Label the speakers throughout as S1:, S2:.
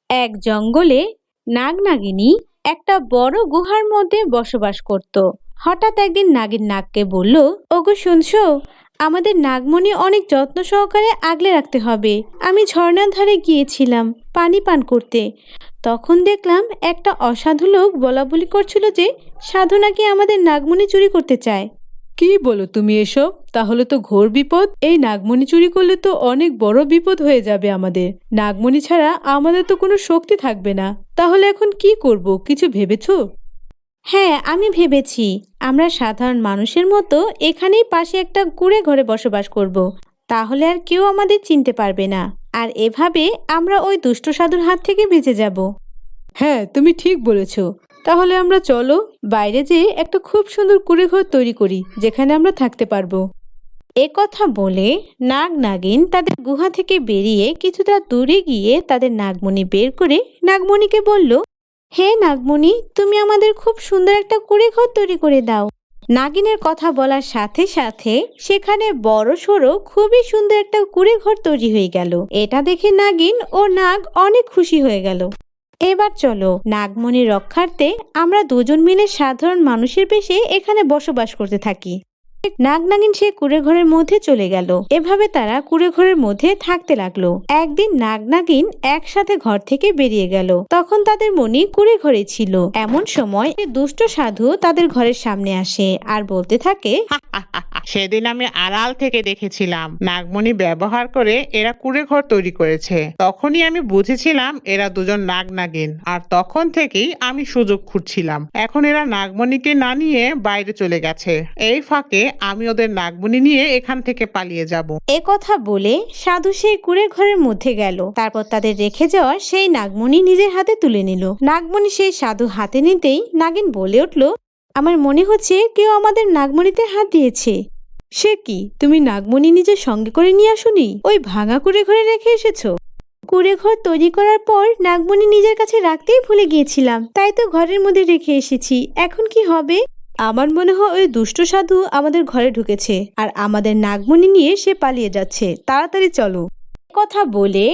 S1: এক জঙ্গলে নাগনাগিনী একটা বড় গুহার মধ্যে বসবাস করত। হঠাৎ একদিন নাগিন নাগকে বলল, ওগো শুনছো, আমাদের নাগমণি অনেক যত্ন সহকারে আগলে রাখতে হবে। আমি ঝর্ণার ধারে গিয়েছিলাম পানি পান করতে, তখন দেখলাম একটা অসাধু লোক বলাবলি করছিল যে সাধু নাকি আমাদের নাগমণি চুরি করতে চায়।
S2: কি বলো তুমি এসব? তাহলে তো ঘোর বিপদ। এই নাগমণি চুরি করলে তো অনেক বড় বিপদ হয়ে যাবে আমাদের। নাগমণি ছাড়া আমাদের তো কোনো শক্তি থাকবে না। তাহলে এখন কি করব, কিছু ভেবেছো?
S1: হ্যাঁ, আমি ভেবেছি আমরা সাধারণ মানুষের মতো এখানেই পাশে একটা কুঁড়ে ঘরে বসবাস করব। তাহলে আর কেউ আমাদের চিনতে পারবে না, আর এভাবে আমরা ওই দুষ্ট সাধুর হাত থেকে বেঁচে যাব।
S2: হ্যাঁ, তুমি ঠিক বলেছো। তাহলে আমরা চলো বাইরে যেয়ে একটা খুব সুন্দর কুঁড়ে ঘর তৈরি করি, যেখানে আমরা থাকতে পারবো।
S1: এ কথা বলে নাগ নাগিন তাদের গুহা থেকে বেরিয়ে কিছুটা দূরে গিয়ে তাদের নাগমণি বের করে নাগমণিকে বলল, হে নাগমণি, তুমি আমাদের খুব সুন্দর একটা কুঁড়ে ঘর তৈরি করে দাও। নাগিনের কথা বলার সাথে সাথে সেখানে বড় সড়ো খুবই সুন্দর একটা কুঁড়ে ঘর তৈরি হয়ে গেল। এটা দেখে নাগিন ও নাগ অনেক খুশি হয়ে গেল। এবার চলো নাগমণি রক্ষার্থে আমরা দুজন মিলে সাধারণ মানুষের বেশে এখানে বসবাস করতে থাকি। নাগ নাগিন সে কুঁড়ে ঘরের মধ্যে চলে গেল। এভাবে তারা কুঁড়ে ঘরের মধ্যে থাকতে লাগলো। একদিন নাগ নাগিন একসাথে ঘর থেকে বেরিয়ে গেল। তখন তাদের মনি কুঁড়ে ঘরে ছিল। এমন সময় দুষ্ট সাধু তাদের ঘরের সামনে আসে আর বলতে থাকে,
S3: সেদিন আমি আড়াল থেকে দেখেছিলাম নাগমণি ব্যবহার করে এরা কুঁড়ে ঘর তৈরি করেছে। তখনই আমি বুঝেছিলাম এরা দুজন নাগ নাগিন, আর তখন থেকেই আমি সুযোগ খুঁজছিলাম। এখন এরা নাগমণিকে না নিয়ে বাইরে চলে গেছে। এই ফাঁকে আমি ওদের নাগমণি নিয়ে এখান থেকে পালিয়ে যাব।
S1: এ কথা বলে সাধু সেই কুঁড়ে ঘরের মধ্যে গেল। তারপর তাদের রেখে যাওয়া সেই নাগমণি নিজের হাতে তুলে নিল। নাগমণি সেই সাধু হাতে নিতেই নাগিন বলে উঠল, আমার মনে হচ্ছে কেউ আমাদের নাগমণিতে হাত দিয়েছে।
S2: সে কি, তুমি নাগমণি নিজের সঙ্গে করে নিয়ে আসোনি? ওই ভাঙা কুঁড়ে ঘরে রেখে এসেছো?
S1: কুঁড়ে ঘর তৈরি করার পর নাগমণি নিজের কাছে রাখতেই ভুলে গিয়েছিলাম, তাই তো ঘরের মধ্যে রেখে এসেছি। এখন কি হবে?
S2: আমার মনে হয় ওই দুষ্ট সাধু আমাদের ঘরে ঢুকেছে আর আমাদের নাগমণি নিয়ে সে পালিয়ে যাচ্ছে। তাড়াতাড়ি চলো।
S1: কথা বলে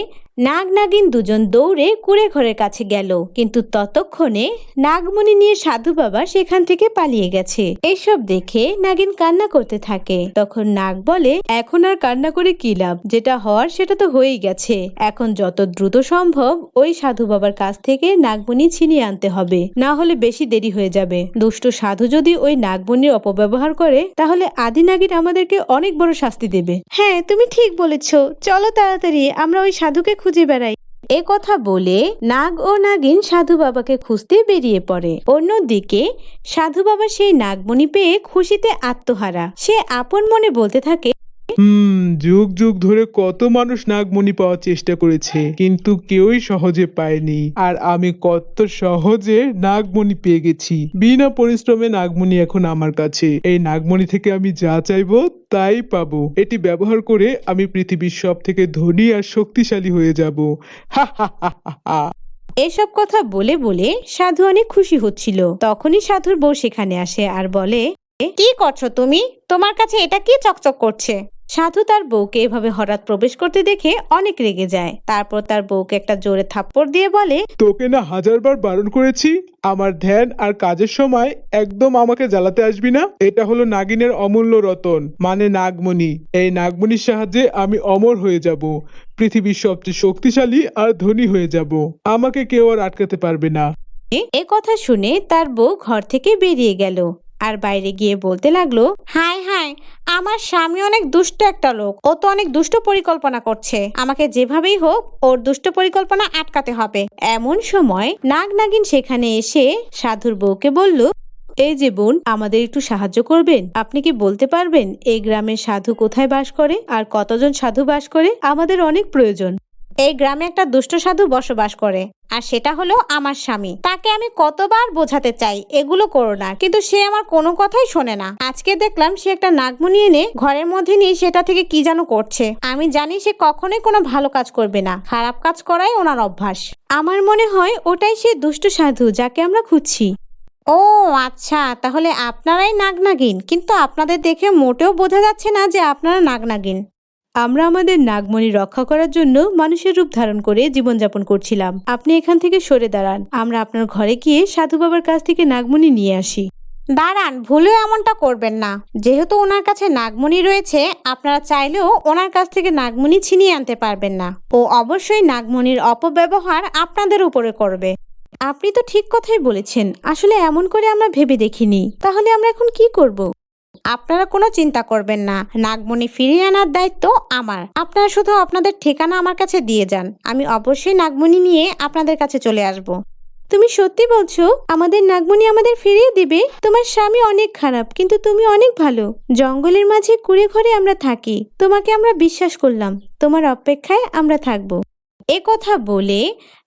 S1: নাগ নাগিন দুজন দৌড়ে কুঁড়ে ঘরের কাছে গেল, কিন্তু ততক্ষণে নাগমণি নিয়ে সাধু বাবা সেখান থেকে পালিয়ে গেছে। এসব দেখে নাগিন কান্না করতে থাকে। তখন নাগ বলে,
S2: এখন আর কান্না করে কি লাভ? যেটা হওয়ার সেটা তো হয়েই গেছে। এখন যত দ্রুত সম্ভব ওই সাধু বাবার কাছ থেকে নাগমণি ছিনিয়ে আনতে হবে, না হলে বেশি দেরি হয়ে যাবে। দুষ্ট সাধু যদি ওই নাগমণির অপব্যবহার করে তাহলে আদি নাগিন আমাদেরকে অনেক বড় শাস্তি দেবে।
S1: হ্যাঁ, তুমি ঠিক বলেছ, চলো তাড়াতাড়ি আমরা ওই সাধুকে খুঁজে বেড়াই। এ কথা বলে নাগ ও নাগিন সাধু বাবাকে খুঁজতে বেরিয়ে পড়ে। অন্যদিকে সাধু বাবা সেই নাগমণি পেয়ে খুশিতে আত্মহারা। সে আপন মনে বলতে থাকে,
S4: যুগ যুগ ধরে কত মানুষ নাগমণি পাওয়ার চেষ্টা করেছে, কিন্তু কেউই সহজে পায়নি। আর আমি কত সহজে নাগমণি পেয়ে গেছি। বিনা পরিশ্রমে নাগমণি এখন আমার কাছে। এই নাগমণি থেকে আমি যা চাইবো তাই পাবো। এটি ব্যবহার করে আমি পৃথিবীর সব থেকে ধনী আর শক্তিশালী হয়ে যাব। হা হা হা হা।
S1: এসব কথা বলে বলে সাধু অনেক খুশি হচ্ছিল। তখনই সাধুর বউ সেখানে আসে আর বলে, কি করছো তুমি? তোমার কাছে এটা কি চকচক করছে? সাধু তার বউকে এভাবে হঠাৎ প্রবেশ করতে দেখে অনেক রেগে যায়। তারপর তার বউকে একটা জোরে থাপ্পড় দিয়ে বলে,
S4: তোকে না হাজারবার বারণ করেছি, আমার ধ্যান আর কাজের সময় একদম আমাকে জ্বালাতে আসবি না। এটা হলো নাগিনের অমূল্য রতন, মানে নাগমণি। এই নাগমণির সাহায্যে আমি অমর হয়ে যাব, পৃথিবীর সবচেয়ে শক্তিশালী আর ধনী হয়ে যাব। আমাকে কেউ আর আটকাতে পারবে না।
S1: এ কথা শুনে তার বউ ঘর থেকে বেরিয়ে গেল আর বাইরে গিয়ে বলতে লাগলো, হায় হায়, আমার স্বামী অনেক দুষ্ট একটা লোক। ও তো অনেক দুষ্ট পরিকল্পনা করছে। আমাকে যেভাবেই হোক ওর দুষ্ট পরিকল্পনা আটকাতে হবে। এমন সময় নাগ নাগিন সেখানে এসে সাধুর বউকে বলল,
S2: এই যে বোন, আমাদের একটু সাহায্য করবেন? আপনি কি বলতে পারবেন এই গ্রামের সাধু কোথায় বাস করে আর কতজন সাধু বাস করে? আমাদের অনেক প্রয়োজন।
S1: এই গ্রামে একটা দুষ্ট সাধু বসবাস করে, আর সেটা হলো আমার স্বামী। তাকে আমি কতবার বোঝাতে চাই এগুলো করো না, কিন্তু সে আমার কোনো কথাই শোনে না। আজকে দেখলাম সে একটা নাগমণি এনে ঘরের মধ্যে নিয়ে সেটা থেকে কি যেন করছে। আমি জানি সে কখনোই কোনো ভালো কাজ করবে না, খারাপ কাজ করাই ওনার অভ্যাস।
S2: আমার মনে হয় ওটাই সে দুষ্ট সাধু যাকে আমরা খুঁজছি।
S1: ও আচ্ছা, তাহলে আপনারাই নাগ নাগিন, কিন্তু আপনাদের দেখে মোটেও বোঝা যাচ্ছে না যে আপনারা নাগ নাগিন।
S2: আমরা আমাদের নাগমণি রক্ষা করার জন্য মানুষের রূপ ধারণ করে জীবনযাপন করছিলাম। আপনি এখান থেকে সরে দাঁড়ান, আমরা আপনার ঘরে গিয়ে সাধু বাবার কাছ থেকে নাগমণি নিয়ে আসি।
S1: দাঁড়ান, ভুলেও এমনটা করবেন না। যেহেতু ওনার কাছে নাগমণি রয়েছে, আপনারা চাইলেও ওনার কাছ থেকে নাগমণি ছিনিয়ে আনতে পারবেন না। ও অবশ্যই নাগমণির অপব্যবহার আপনাদের উপরে করবে।
S2: আপনি তো ঠিক কথাই বলেছেন, আসলে এমন করে আমরা ভেবে দেখিনি। তাহলে আমরা এখন কি করব?
S1: আপনারা কোনো চিন্তা করবেন না, নাগমণি ফিরিয়ে আনার দায়িত্ব আমার। আপনারা শুধু আপনাদের ঠিকানা আমার কাছে দিয়ে যান, আমি অবশ্যই নাগমণি নিয়ে আপনাদের কাছে চলে আসব।
S2: তুমি সত্যি বলছো আমাদের নাগমণি আমাদের ফিরিয়ে দিবে? তোমার স্বামী অনেক খারাপ, কিন্তু তুমি অনেক ভালো। জঙ্গলের মাঝে কুড়ে ঘরে আমরা থাকি, তোমাকে আমরা বিশ্বাস করলাম, তোমার অপেক্ষায় আমরা থাকবো।
S1: এ কথা বলে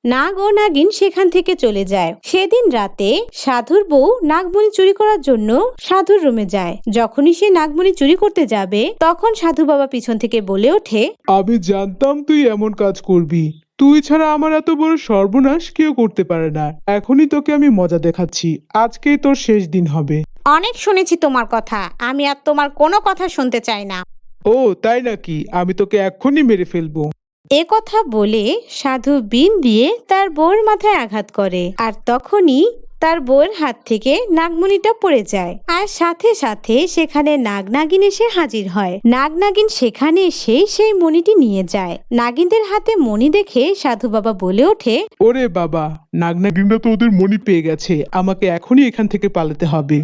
S1: নাগ ও নাগিন সেখান থেকে চলে যায়। সেদিন রাতে সাধুর বউ নাগমণি চুরি করার জন্য সাধুর রুমে যায়। যখনই সে নাগমণি চুরি করতে যাবে, তখন সাধু বাবা পিছন থেকে বলে ওঠে,
S4: আমি জানতাম তুই এমন কাজ করবি। তুই ছাড়া আমার এত বড় সর্বনাশ কেউ করতে পারে না। এখনই তোকে আমি মজা দেখাচ্ছি, আজকেই তোর শেষ দিন হবে।
S1: অনেক শুনেছি তোমার কথা, আমি আর তোমার কোনো কথা শুনতে চাই না।
S4: ও তাই নাকি? আমি তোকে এক্ষুনি মেরে ফেলবো।
S1: এ কথা বলে সাধু বিন দিয়ে তার বউয়ের মাথায় আঘাত করে, আর তখনই তার বউয়ের হাত থেকে নাগমণিটা পড়ে যায়। আর সাথে সাথে সেখানে নাগনাগিন এসে হাজির হয়। নাগনাগিন সেখানে এসে সেই মণিটি নিয়ে যায়। নাগিনদের হাতে মণি দেখে সাধু বাবা বলে ওঠে,
S4: ওরে বাবা, নাগনাগিনরা তো ওদের মণি পেয়ে গেছে, আমাকে এখনই এখান থেকে পালাতে হবে।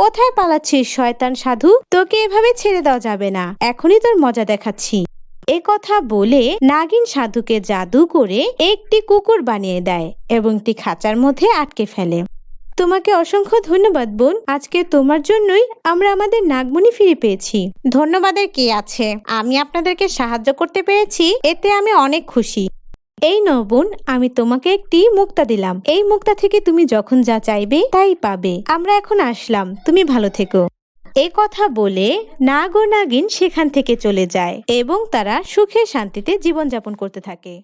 S1: কোথায় পালাচ্ছিস শয়তান সাধু? তোকে এভাবে ছেড়ে দেওয়া যাবে না, এখনই তোর মজা দেখাচ্ছি। এ কথা বলে নাগিন সাধুকে জাদু করে একটি কুকুর বানিয়ে দেয় এবং একটি খাঁচার মধ্যে আটকে ফেলে।
S2: তোমাকে অসংখ্য ধন্যবাদ বোন, আজকে তোমার জন্যই আমরা আমাদের নাগমণি ফিরে পেয়েছি।
S1: ধন্যবাদের কি আছে, আমি আপনাদেরকে সাহায্য করতে পেরেছি, এতে আমি অনেক খুশি।
S2: এই নাও বোন, আমি তোমাকে একটি মুক্তা দিলাম। এই মুক্তা থেকে তুমি যখন যা চাইবে তাই পাবে। আমরা এখন আসলাম, তুমি ভালো থেকো।
S1: এ কথা বলে নাগ ও নাগিন সেখান থেকে চলে যায় এবং তারা সুখে শান্তিতে জীবনযাপন করতে থাকে।